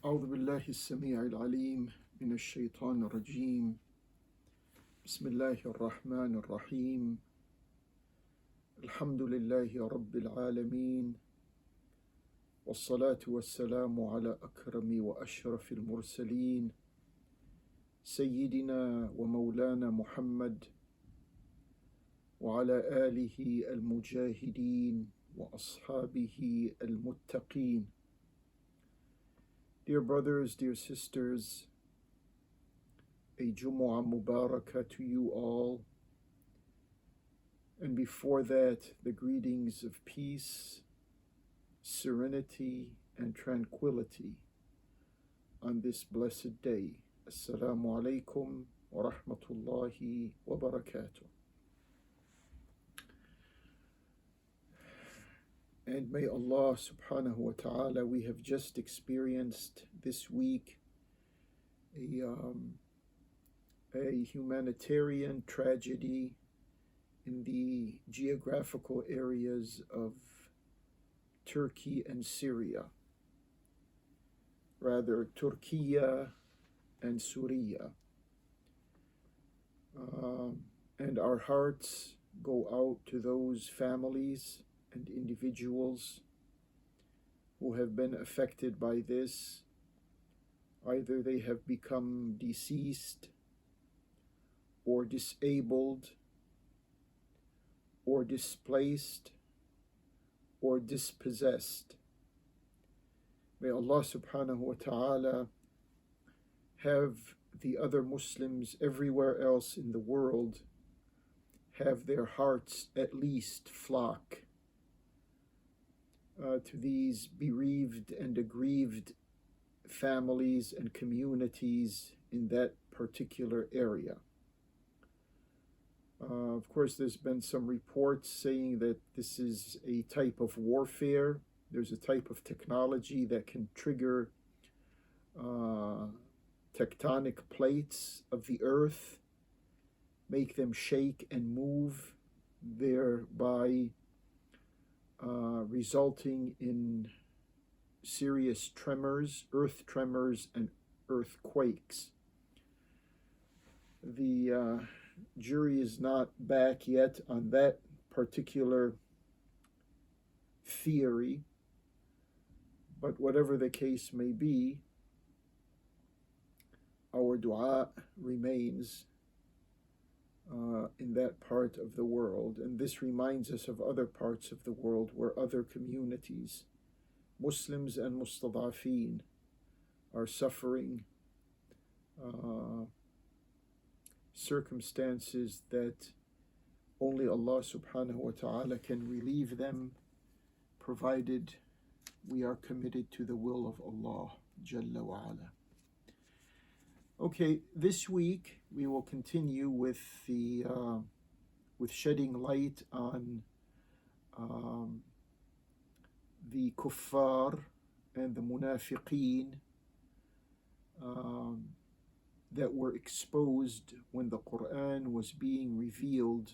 أعوذ بالله السميع العليم من الشيطان الرجيم. بسم الله الرحمن الرحيم. الحمد لله رب العالمين، والصلاة والسلام على أكرم وأشرف المرسلين سيدنا ومولانا محمد وعلى آله المجاهدين وأصحابه المتقين. Dear brothers, dear sisters, a Jumu'ah Mubarakah to you all. And before that, the greetings of peace, serenity, and tranquility on this blessed day. Assalamu alaikum wa rahmatullahi wa barakatuh. And may Allah subhanahu wa ta'ala, we have just experienced this week a humanitarian tragedy in the geographical areas of Turkey and Syria. Rather, Turkey and Syria. And our hearts go out to those families and individuals who have been affected by this. Either they have become deceased or disabled or displaced or dispossessed. May Allah subhanahu wa ta'ala have the other Muslims everywhere else in the world have their hearts at least flock to these bereaved and aggrieved families and communities in that particular area. Of course, there's been some reports saying that this is a type of warfare. There's a type of technology that can trigger tectonic plates of the earth, make them shake and move, thereby resulting in serious tremors, earth tremors, and earthquakes. The jury is not back yet on that particular theory, but whatever the case may be, our dua remains in that part of the world. And this reminds us of other parts of the world where other communities, Muslims and mustadafeen, are suffering circumstances that only Allah subhanahu wa ta'ala can relieve them, provided we are committed to the will of Allah Jalla wa ala. Okay, this week we will continue with shedding light on the kuffar and the munafiqeen that were exposed when the Quran was being revealed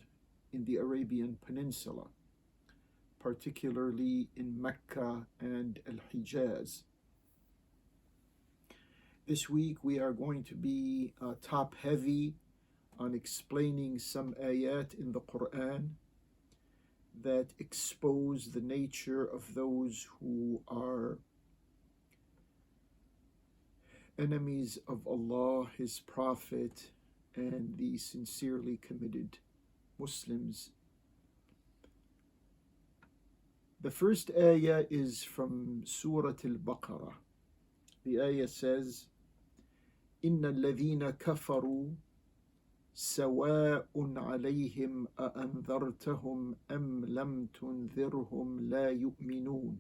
in the Arabian Peninsula, particularly in Mecca and Al-Hijaz. This week we are going to be top heavy on explaining some ayat in the Quran that expose the nature of those who are enemies of Allah, His Prophet, and the sincerely committed Muslims. The first ayah is from Surat alBaqarah. The ayah says, إن الذين كفروا سواء عليهم أأنذرتهم أم لم تنذرهم لا يؤمنون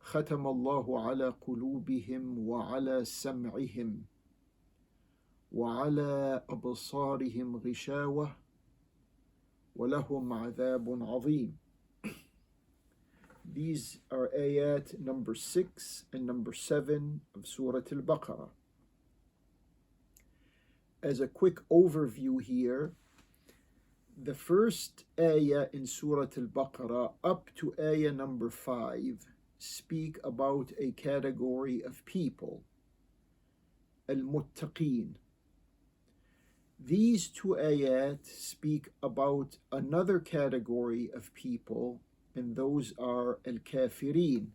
ختم الله على قلوبهم وعلى سمعهم وعلى أبصارهم غشاوة ولهم عذاب عظيم. These are ayat number 6 and number 7 of Surah Al-Baqarah. As a quick overview here, the first ayah in Surah Al-Baqarah up to ayah number 5 speak about a category of people, al-muttaqeen. These two ayat speak about another category of people, and those are al-kafirin.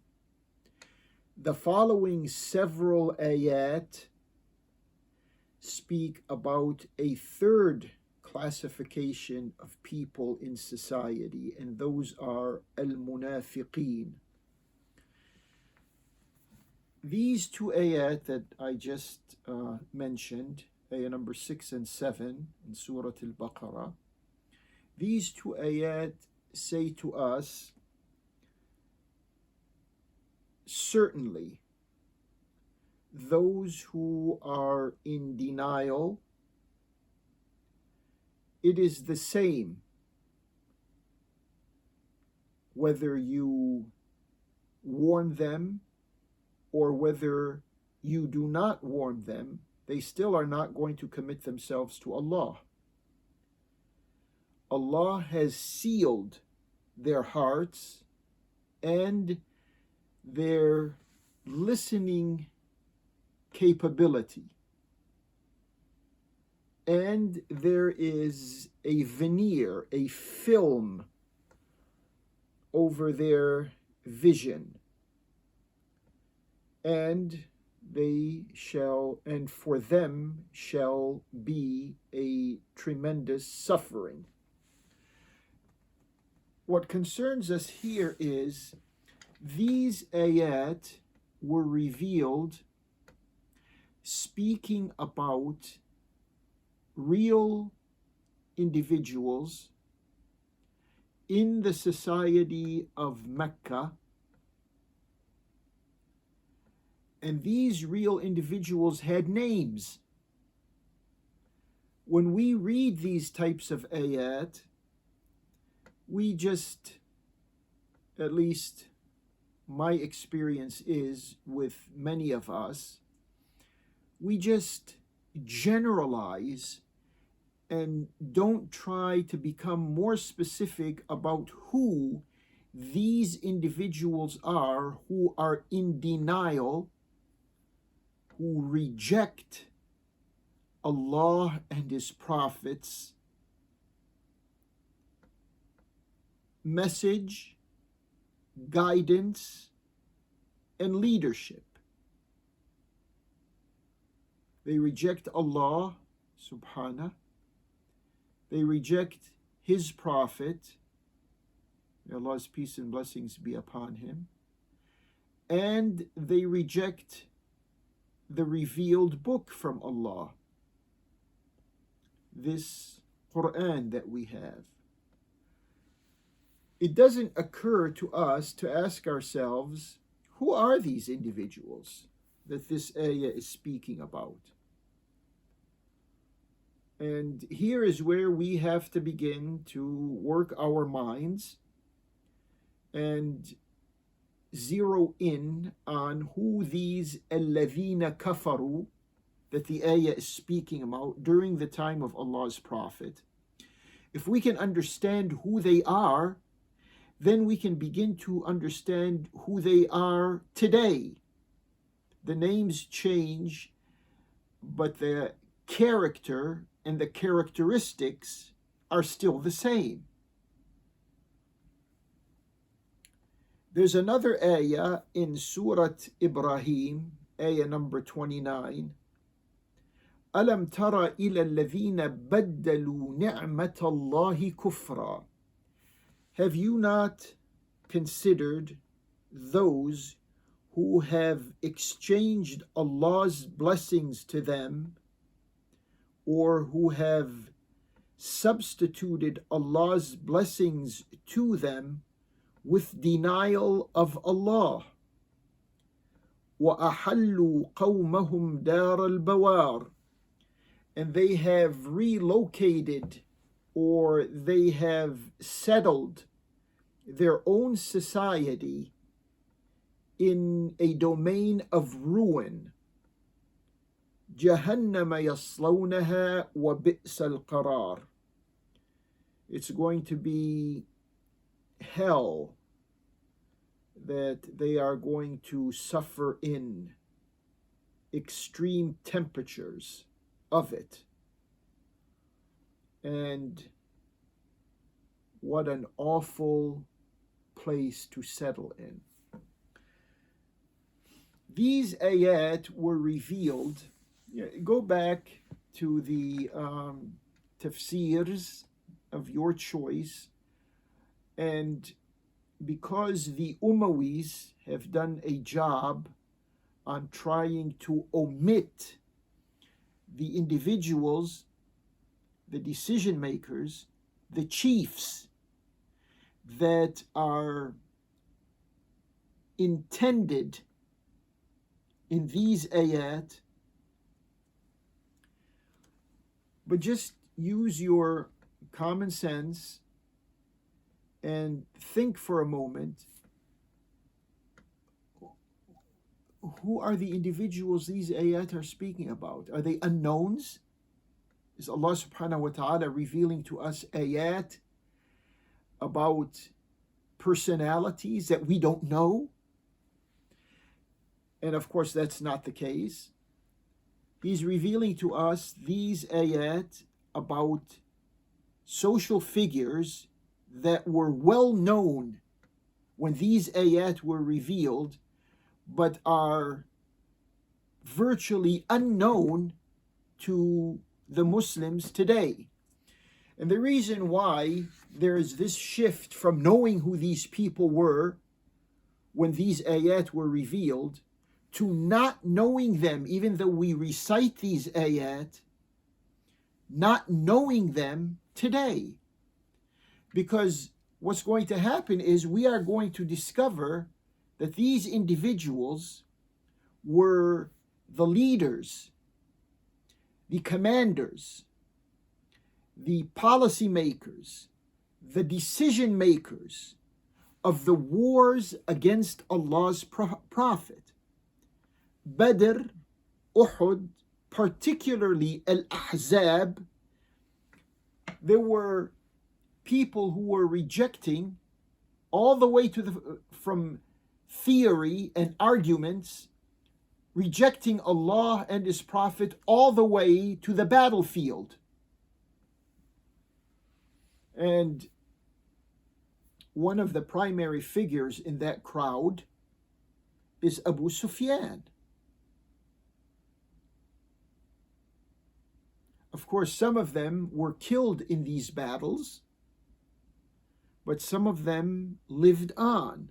The following several ayat speak about a third classification of people in society, and those are al-munafiqeen. These two ayat that I just mentioned, ayah number 6 and 7 in Surat alBaqarah, these two ayat say to us, certainly those who are in denial, it is the same whether you warn them or whether you do not warn them, they still are not going to commit themselves to Allah. Allah has sealed their hearts and their listening capability. And there is a veneer, a film over their vision. And for them shall be a tremendous suffering. What concerns us here is these ayat were revealed speaking about real individuals in the society of Mecca, and these real individuals had names. When we read these types of ayat, we just, at least my experience is with many of us, we just generalize and don't try to become more specific about who these individuals are who are in denial, who reject Allah and His prophets' message, guidance, and leadership. They reject Allah subhanahu. They reject His prophet. May Allah's peace and blessings be upon him. And they reject the revealed book from Allah, this Quran that we have. It doesn't occur to us to ask ourselves, who are these individuals that this ayah is speaking about? And here is where we have to begin to work our minds and zero in on who these الَّذِينَ كَفَرُوا that the ayah is speaking about during the time of Allah's Prophet. If we can understand who they are, then we can begin to understand who they are today. The names change, but the character and the characteristics are still the same. There's another ayah in Surat Ibrahim, ayah number 29. أَلَمْ تَرَ إِلَى الَّذِينَ بَدَّلُوا نِعْمَةَ اللَّهِ كُفْرًا. Have you not considered those who have exchanged Allah's blessings to them, or who have substituted Allah's blessings to them with denial of Allah? وَأَحَلُّوا قَوْمَهُمْ دَارَ الْبَوَارِ. And they have relocated, or they have settled their own society in a domain of ruin. جَهَنَّمَ يَصْلَوْنَهَا وَبِئْسَ الْقَرَارِ. It's going to be hell that they are going to suffer in extreme temperatures of it. And what an awful place to settle in. These ayat were revealed. Go back to the tafsirs of your choice, and because the Umayyas have done a job on trying to omit the individuals, the decision makers, the chiefs that are intended in these ayat, but just use your common sense and think for a moment, who are the individuals these ayat are speaking about? Are they unknowns? Is Allah subhanahu wa ta'ala revealing to us ayat about personalities that we don't know? And of course, that's not the case. He's revealing to us these ayat about social figures that were well known when these ayat were revealed, but are virtually unknown to the Muslims today. And the reason why there is this shift from knowing who these people were when these ayat were revealed to not knowing them, even though we recite these ayat, not knowing them today. Because what's going to happen is we are going to discover that these individuals were the leaders, the commanders, the policymakers, the decision makers of the wars against Allah's Prophet. Badr, Uhud, particularly Al-Ahzab, there were people who were rejecting all the way to from theory and arguments, rejecting Allah and His Prophet all the way to the battlefield. And one of the primary figures in that crowd is Abu Sufyan. Of course, some of them were killed in these battles, but some of them lived on.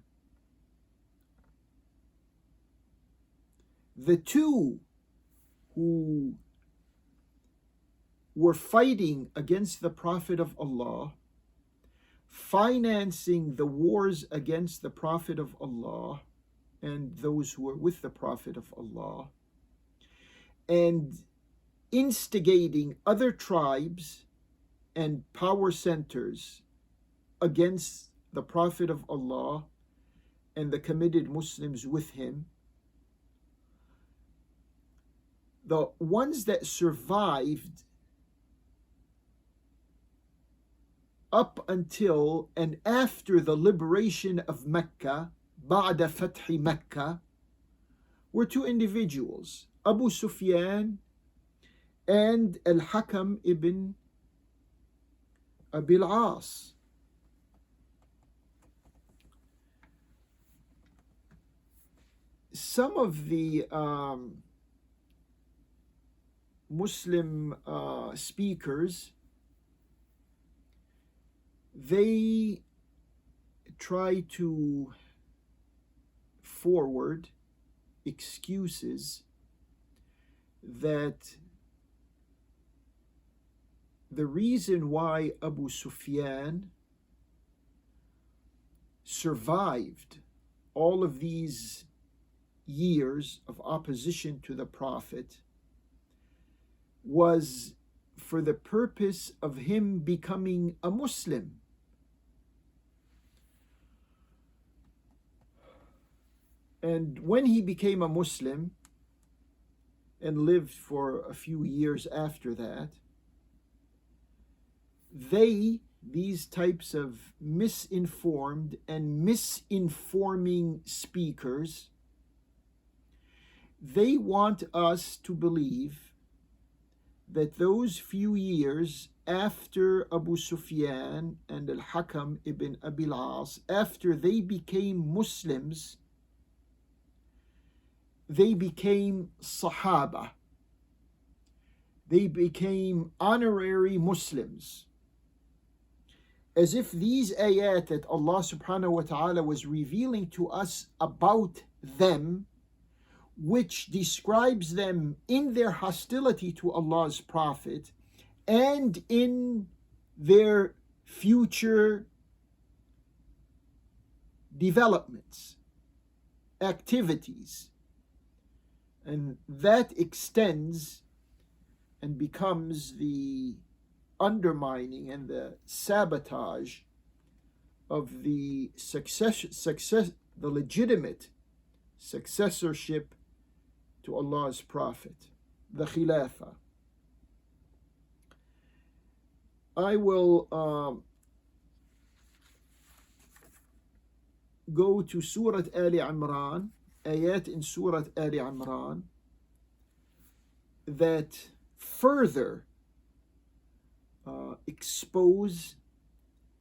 The two who were fighting against the Prophet of Allah, financing the wars against the Prophet of Allah and those who were with the Prophet of Allah, and instigating other tribes and power centers against the Prophet of Allah and the committed Muslims with him. The ones that survived up until and after the liberation of Mecca, Ba'da Fathi Mecca, were two individuals, Abu Sufyan and Al-Hakam ibn Abil As. Some of the Muslim speakers, they try to forward excuses that the reason why Abu Sufyan survived all of these years of opposition to the Prophet was for the purpose of him becoming a Muslim. And when he became a Muslim and lived for a few years after that, they these types of misinformed and misinforming speakers, they want us to believe that those few years after Abu Sufyan and Al-Hakam ibn Abil As, after they became Muslims, they became Sahaba. They became honorary Muslims. As if these ayat that Allah subhanahu wa ta'ala was revealing to us about them, which describes them in their hostility to Allah's Prophet and in their future developments, activities. And that extends and becomes the undermining and the sabotage of the the legitimate successorship to Allah's Prophet, the Khilafah. I will go to Surat Ali Imran, ayat in Surat Ali Imran, that further expose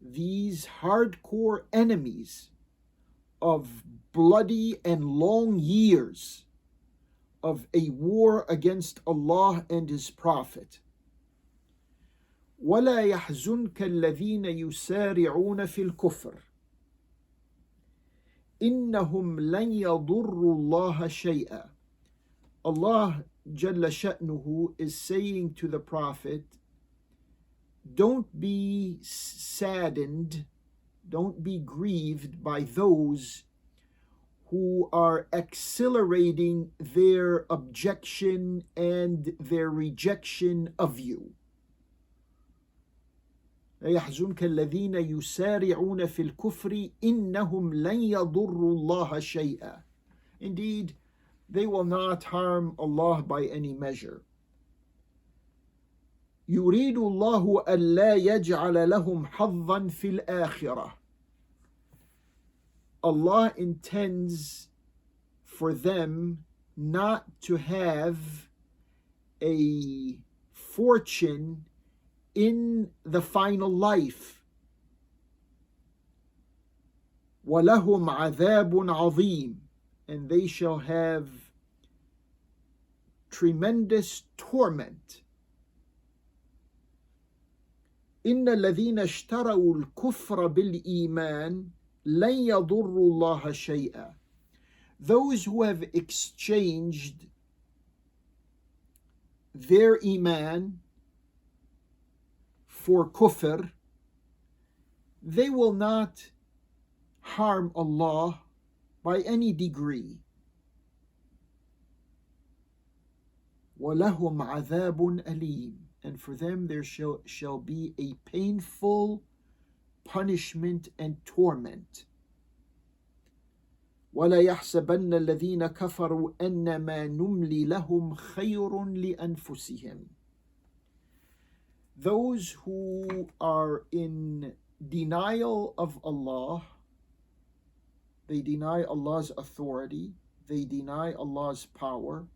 these hardcore enemies of bloody and long years of a war against Allah and His Prophet. وَلَا يَحْزُنْكَ الَّذِينَ يُسَارِعُونَ فِي الْكُفْرِ إِنَّهُمْ لَنْ يَضُرُّوا اللَّهَ شَيْئًا. Allah Jalla Sha'nuhu is saying to the Prophet, don't be saddened, don't be grieved by those who are accelerating their objection and their rejection of you. لا يحزنك الذين يسارعون في الكفر إنهم لن يضروا الله شيئا. Indeed, they will not harm Allah by any measure. يريد الله ألا يجعل لهم حظا في الآخرة. Allah intends for them not to have a fortune in the final life. وَلَهُمْ عَذَابٌ عَظِيمٌ. And they shall have tremendous torment. إِنَّ الَّذِينَ اشْتَرَوُا الْكُفْرَ بِالْإِيمَانِ لَنْ يَضُرُّوا اللَّهَ شَيْئًا. Those who have exchanged their iman for kufr, they will not harm Allah by any degree. وَلَهُمْ عَذَابٌ أَلِيمٌ. And for them there shall be a painful punishment and torment. وَلَا يَحْسَبَنَّ الَّذِينَ كَفَرُوا أَنَّمَا نُمْلِي لَهُمْ خَيْرٌ لِأَنفُسِهِمْ. Those who are in denial of Allah, they deny Allah's authority, they deny Allah's power,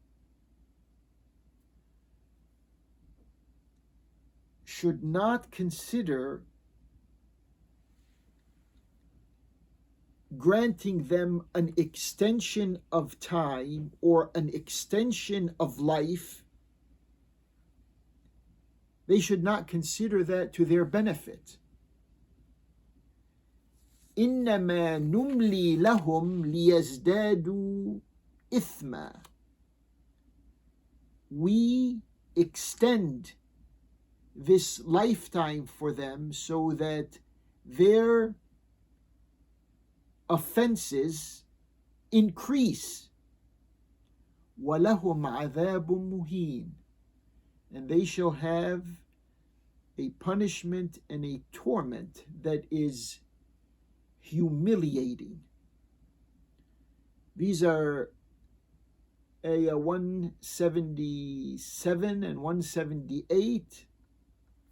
should not consider granting them an extension of time or an extension of life. They should not consider that to their benefit. إِنَّمَا نُمْلِي لَهُمْ لِيَزْدَادُوا إِثْمًا. We extend this lifetime for them so that their offenses increase. وَلَهُمْ عَذَابٌ مُهِينٌ. And they shall have a punishment and a torment that is humiliating. These are ayah 177 and 178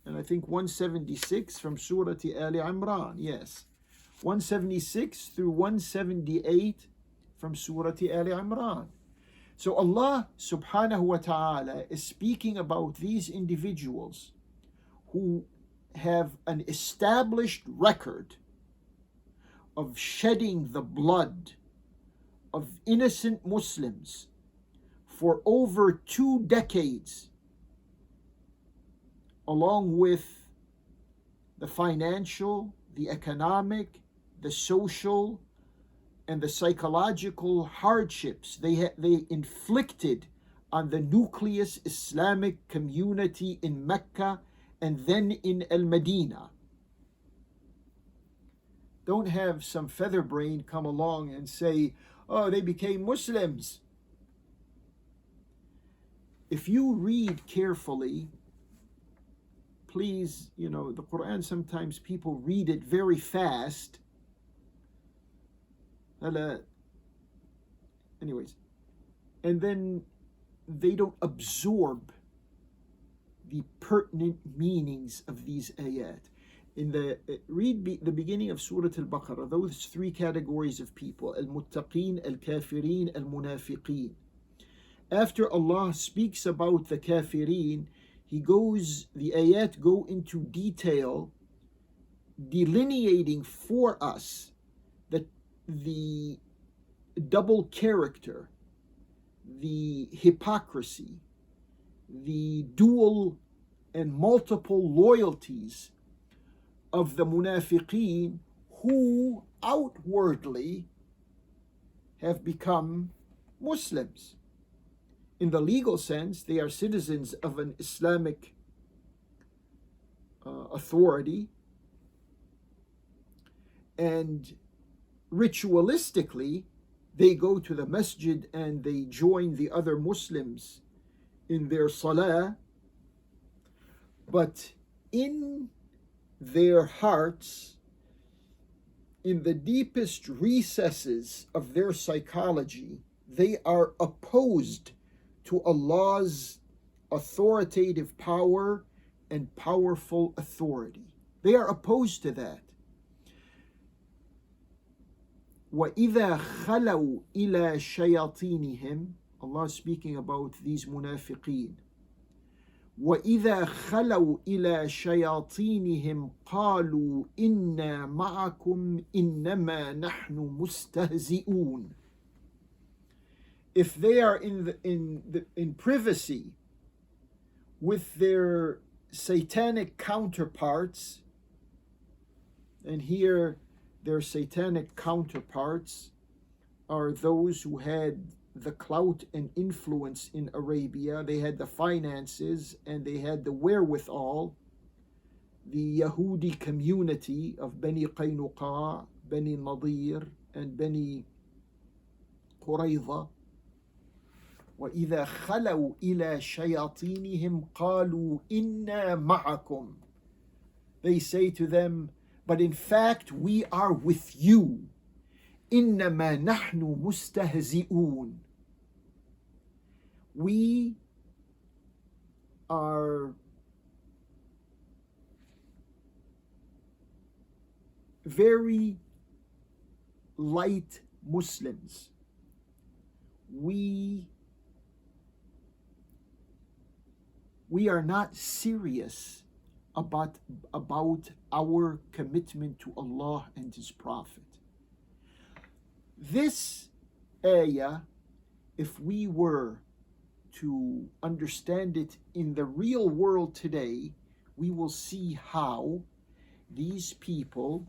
and I think 176 from Surat al-Imran, yes. 176 through 178 from Surat al-Imran. So Allah subhanahu wa ta'ala is speaking about these individuals who have an established record of shedding the blood of innocent Muslims for over 2 decades, along with the financial, the economic, the social, and the psychological hardships they inflicted on the nucleus Islamic community in Mecca and then in Al-Madinah. Don't have some featherbrain come along and say, oh, they became Muslims. If you read carefully, please, the Quran, sometimes people read it very fast. Anyways, and then they don't absorb the pertinent meanings of these ayat. Read the beginning of Surat alBaqarah, those 3 categories of people, al-muttaqeen, al-kafirin, al-munafiqeen. After Allah speaks about the kafirin, the ayat go into detail, delineating for us the double character, the hypocrisy, the dual and multiple loyalties of the munafiqeen, who outwardly have become Muslims. In the legal sense, they are citizens of an Islamic authority, and ritualistically, they go to the masjid and they join the other Muslims in their salah, but in their hearts, in the deepest recesses of their psychology, they are opposed to Allah's authoritative power and powerful authority. They are opposed to that. وَإِذَا خَلَوْا إِلَى شَيَاطِينِهِمْ, Allah is speaking about these munafiqeen. وَإِذَا خَلَوْا إِلَى شَيَاطِينِهِمْ قَالُوا إِنَّا مَعَكُمْ إِنَّمَا نَحْنُ مُسْتَهْزِئُونَ. If they are in privacy with their satanic counterparts, and here their satanic counterparts are those who had the clout and influence in Arabia. They had the finances and they had the wherewithal. The Yahudi community of Bani Qaynuqa, Bani Nadir, and Bani Qurayza. وَإِذَا خَلَوْا إِلَى شَيَاطِينِهِمْ قَالُوا إِنَّا مَعَكُمْ. They say to them, but in fact we are with you. إِنَّمَا نَحْنُ مُسْتَهْزِئُونَ. We are very light Muslims. We are not serious about our commitment to Allah and His Prophet. This ayah, if we were to understand it in the real world today, we will see how these people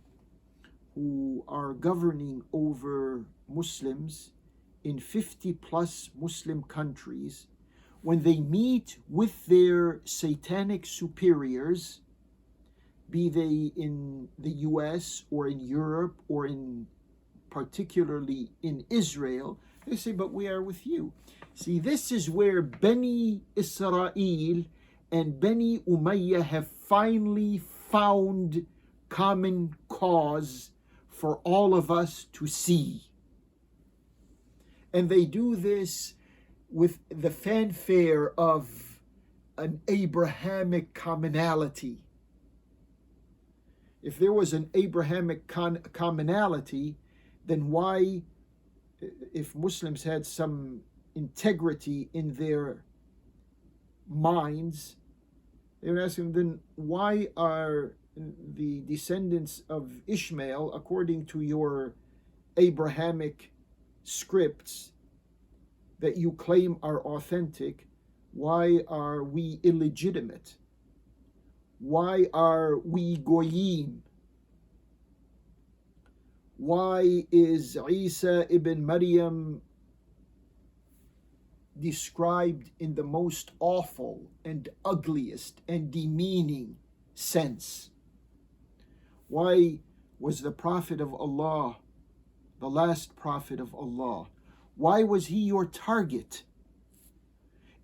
who are governing over Muslims in 50 plus Muslim countries, when they meet with their satanic superiors, be they in the US or in Europe or particularly in Israel, they say, but we are with you. See, this is where Bani Israel and Bani Umayyah have finally found common cause for all of us to see. And they do this with the fanfare of an Abrahamic commonality. If there was an Abrahamic commonality, then why, if Muslims had some integrity in their minds, they would ask him, then why are the descendants of Ishmael, according to your Abrahamic scripts that you claim are authentic, why are we illegitimate? Why are we goyim? Why is Isa ibn Maryam described in the most awful and ugliest and demeaning sense? Why was the Prophet of Allah, the last Prophet of Allah, why was he your target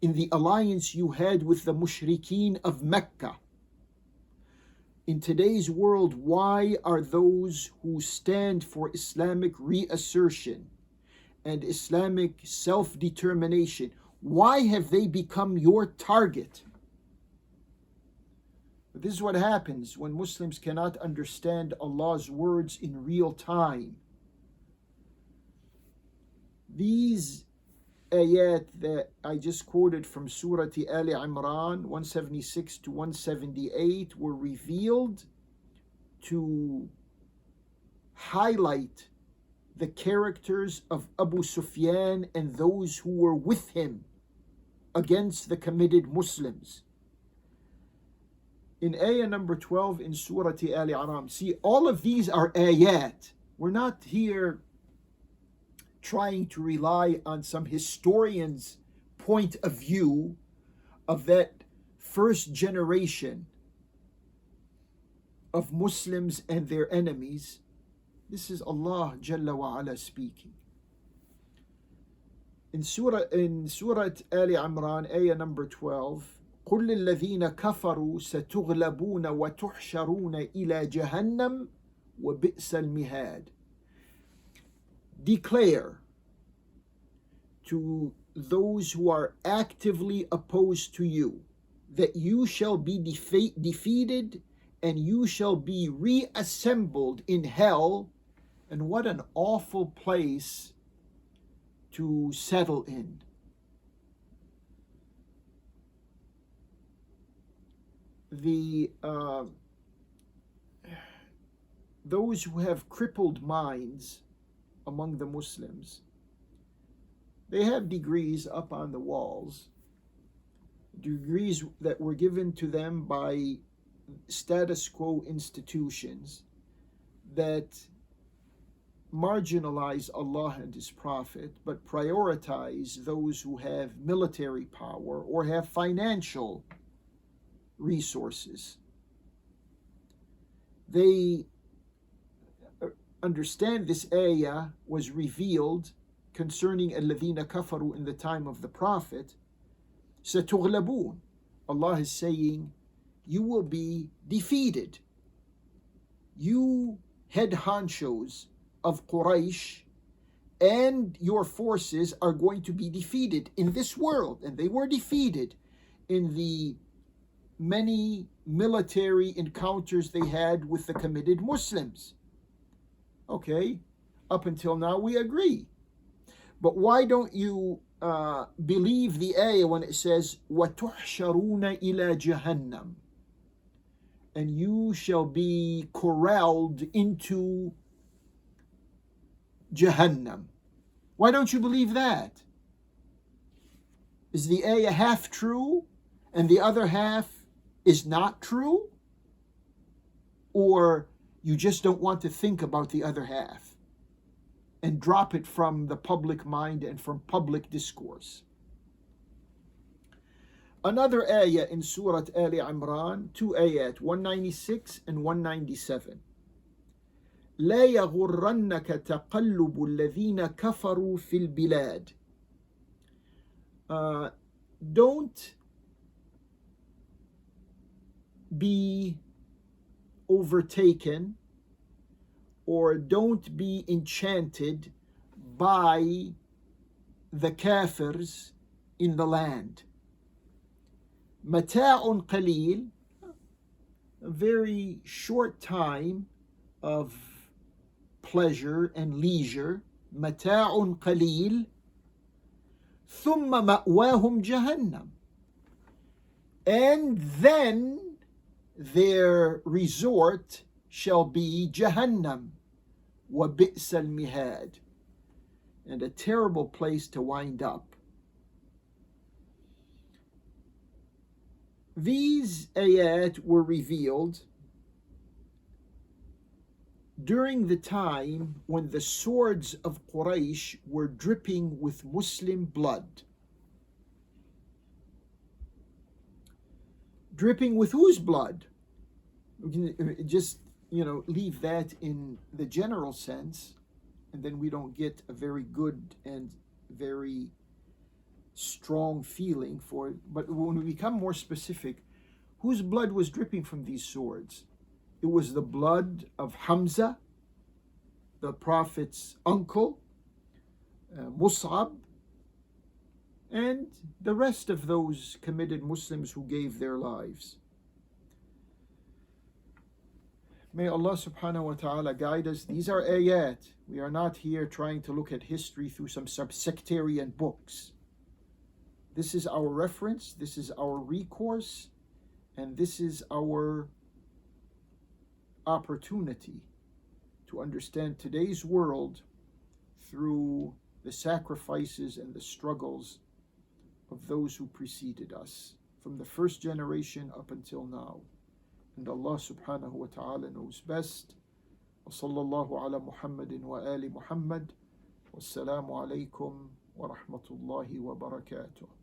in the alliance you had with the mushrikeen of Mecca? In today's world, why are those who stand for Islamic reassertion and Islamic self-determination, why have they become your target? But this is what happens when Muslims cannot understand Allah's words in real time. These ayat that I just quoted from Surat Ali Imran 176 to 178 were revealed to highlight the characters of Abu Sufyan and those who were with him against the committed Muslims. In ayah number 12 in Surah Ali Imran, see, all of these are ayat. We're not here trying to rely on some historian's point of view of that first generation of Muslims and their enemies. This is Allah Jalla wa Ala speaking. In Surah Ali Imran, ayah number 12, قُلْ لِلَّذِينَ كَفَرُوا سَتُغْلَبُونَ وَتُحْشَرُونَ إِلَى جَهَنَّمْ وَبِئْسَ الْمِهَادِ. Declare to those who are actively opposed to you that you shall be defeated and you shall be reassembled in hell, and what an awful place to settle in. Those who have crippled minds among the Muslims, they have degrees up on the walls, degrees that were given to them by status quo institutions that marginalize Allah and His Prophet, but prioritize those who have military power or have financial resources. They understand this ayah was revealed concerning alladhina kafaru in the time of the Prophet. Satughlabun. Allah is saying, you will be defeated. You head honchos of Quraysh and your forces are going to be defeated in this world. And they were defeated in the many military encounters they had with the committed Muslims. Okay, up until now we agree. But why don't you believe the ayah when it says, وَتُحْشَرُونَ إِلَى جَهَنَّمْ, and you shall be corralled into Jahannam? Why don't you believe that? Is the ayah half true and the other half is not true? Or you just don't want to think about the other half and drop it from the public mind and from public discourse? Another ayah in Surah Ali Imran, two ayat, 196 and 197. لا يغرنك تقلب الذين كفروا في البلاد. Don't be overtaken or don't be enchanted by the kafirs in the land. متاع قليل, a very short time of pleasure and leisure. متاع قليل ثم مأواهم جهنم. And then their resort shall be Jahannam. وبئس المهاد. And a terrible place to wind up. These ayat were revealed during the time when the swords of Quraysh were dripping with Muslim blood. Dripping with whose blood? We can just, leave that in the general sense, and then we don't get a very good and very strong feeling for it. But when we become more specific, whose blood was dripping from these swords? It was the blood of Hamza, the Prophet's uncle, Mus'ab, and the rest of those committed Muslims who gave their lives. May Allah subhanahu wa ta'ala guide us. These are ayat. We are not here trying to look at history through some sectarian books. This is our reference, this is our recourse, and this is our opportunity to understand today's world through the sacrifices and the struggles of those who preceded us, from the first generation up until now. And Allah subhanahu wa ta'ala knows best. وصلى الله على محمد وآل محمد والسلام عليكم ورحمة الله وبركاته.